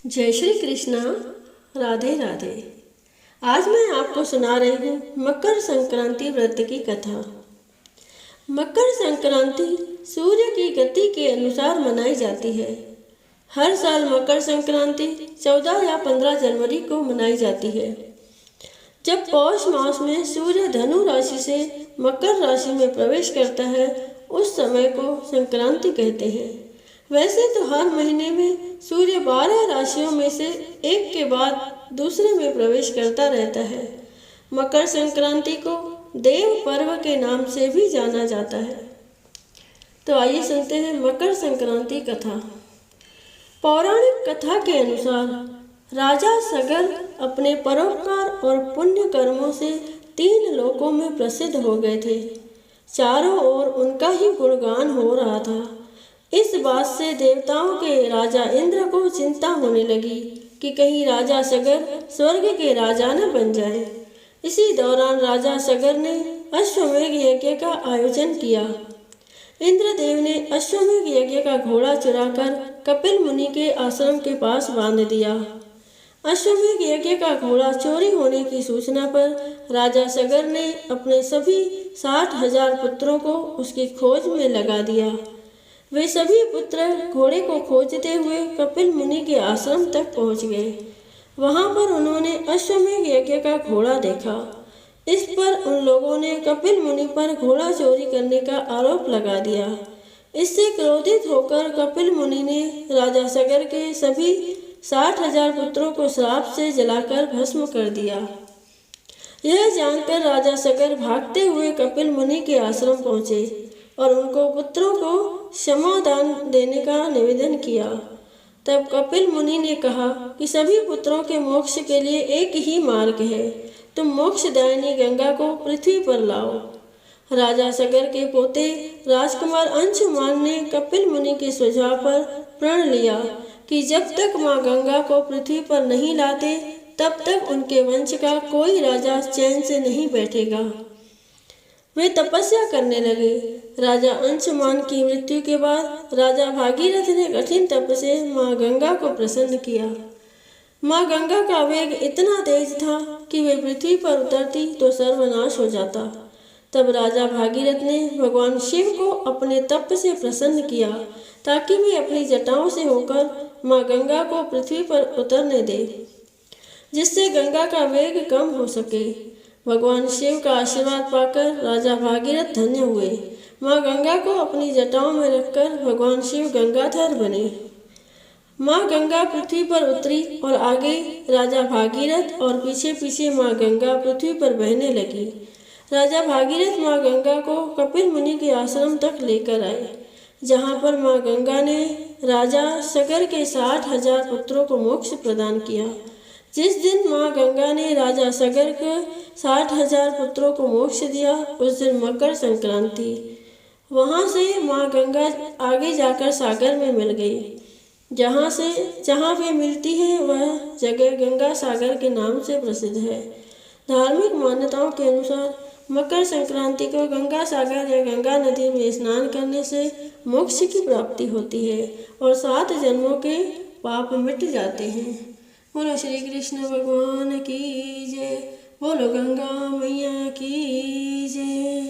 जय श्री कृष्णा। राधे राधे। आज मैं आपको सुना रही हूँ मकर संक्रांति व्रत की कथा। मकर संक्रांति सूर्य की गति के अनुसार मनाई जाती है। हर साल मकर संक्रांति 14 या 15 जनवरी को मनाई जाती है, जब पौष मास में सूर्य धनु राशि से मकर राशि में प्रवेश करता है। उस समय को संक्रांति कहते हैं। वैसे तो हर महीने में सूर्य 12 राशियों में से एक के बाद दूसरे में प्रवेश करता रहता है। मकर संक्रांति को देव पर्व के नाम से भी जाना जाता है। तो आइए सुनते हैं मकर संक्रांति कथा। पौराणिक कथा के अनुसार राजा सगर अपने परोपकार और पुण्य कर्मों से 3 लोकों में प्रसिद्ध हो गए थे। चारों ओर उनका ही गुणगान हो रहा था। इस बात से देवताओं के राजा इंद्र को चिंता होने लगी कि कहीं राजा सगर स्वर्ग के राजा न बन जाए। इसी दौरान राजा सगर ने अश्वमेध यज्ञ का आयोजन किया। इंद्रदेव ने अश्वमेध यज्ञ का घोड़ा चुराकर कपिल मुनि के आश्रम के पास बांध दिया। अश्वमेध यज्ञ का घोड़ा चोरी होने की सूचना पर राजा सगर ने अपने सभी 60,000 पुत्रों को उसकी खोज में लगा दिया। वे सभी पुत्र घोड़े को खोजते हुए कपिल मुनि के आश्रम तक पहुंच गए। वहां पर उन्होंने अश्वमेध यज्ञ का घोड़ा देखा। इस पर उन लोगों ने कपिल मुनि पर घोड़ा चोरी करने का आरोप लगा दिया। इससे क्रोधित होकर कपिल मुनि ने राजा सगर के सभी 60,000 पुत्रों को श्राप से जलाकर भस्म कर दिया। यह जानकर राजा सगर भागते हुए कपिल मुनि के आश्रम पहुंचे और उनको पुत्रों को क्षमादान देने का निवेदन किया। तब कपिल मुनि ने कहा कि सभी पुत्रों के मोक्ष के लिए एक ही मार्ग है, तुम मोक्षदायिनी गंगा को पृथ्वी पर लाओ। राजा सगर के पोते राजकुमार अंशुमान ने कपिल मुनि के सुझाव पर प्रण लिया कि जब तक माँ गंगा को पृथ्वी पर नहीं लाते तब तक उनके वंश का कोई राजा चैन से नहीं बैठेगा। वे तपस्या करने लगे। राजा अंशुमान की मृत्यु के बाद राजा भागीरथ ने कठिन तप से माँ गंगा को प्रसन्न किया। माँ गंगा का वेग इतना तेज था कि वे पृथ्वी पर उतरती तो सर्वनाश हो जाता। तब राजा भागीरथ ने भगवान शिव को अपने तप से प्रसन्न किया ताकि वे अपनी जटाओं से होकर माँ गंगा को पृथ्वी पर उतरने दे, जिससे गंगा का वेग कम हो सके। भगवान शिव का आशीर्वाद पाकर राजा भागीरथ धन्य हुए। माँ गंगा को अपनी जटाओं में रखकर भगवान शिव गंगाधर बने। माँ गंगा पृथ्वी पर उतरी और आगे राजा भागीरथ और पीछे पीछे माँ गंगा पृथ्वी पर बहने लगी। राजा भागीरथ माँ गंगा को कपिल मुनि के आश्रम तक लेकर आए, जहाँ पर माँ गंगा ने राजा सगर के 60,000 पुत्रों को मोक्ष प्रदान किया। जिस दिन माँ गंगा ने राजा सगर के 60,000 पुत्रों को मोक्ष दिया, उस दिन मकर संक्रांति। वहाँ से माँ गंगा आगे जाकर सागर में मिल गई। जहाँ वे मिलती है वह जगह गंगा सागर के नाम से प्रसिद्ध है। धार्मिक मान्यताओं के अनुसार मकर संक्रांति को गंगा सागर या गंगा नदी में स्नान करने से मोक्ष की प्राप्ति होती है और 7 जन्मों के पाप मिट जाते हैं। बोलो श्री कृष्ण भगवान की जय। बोलो गंगा मैया की जय।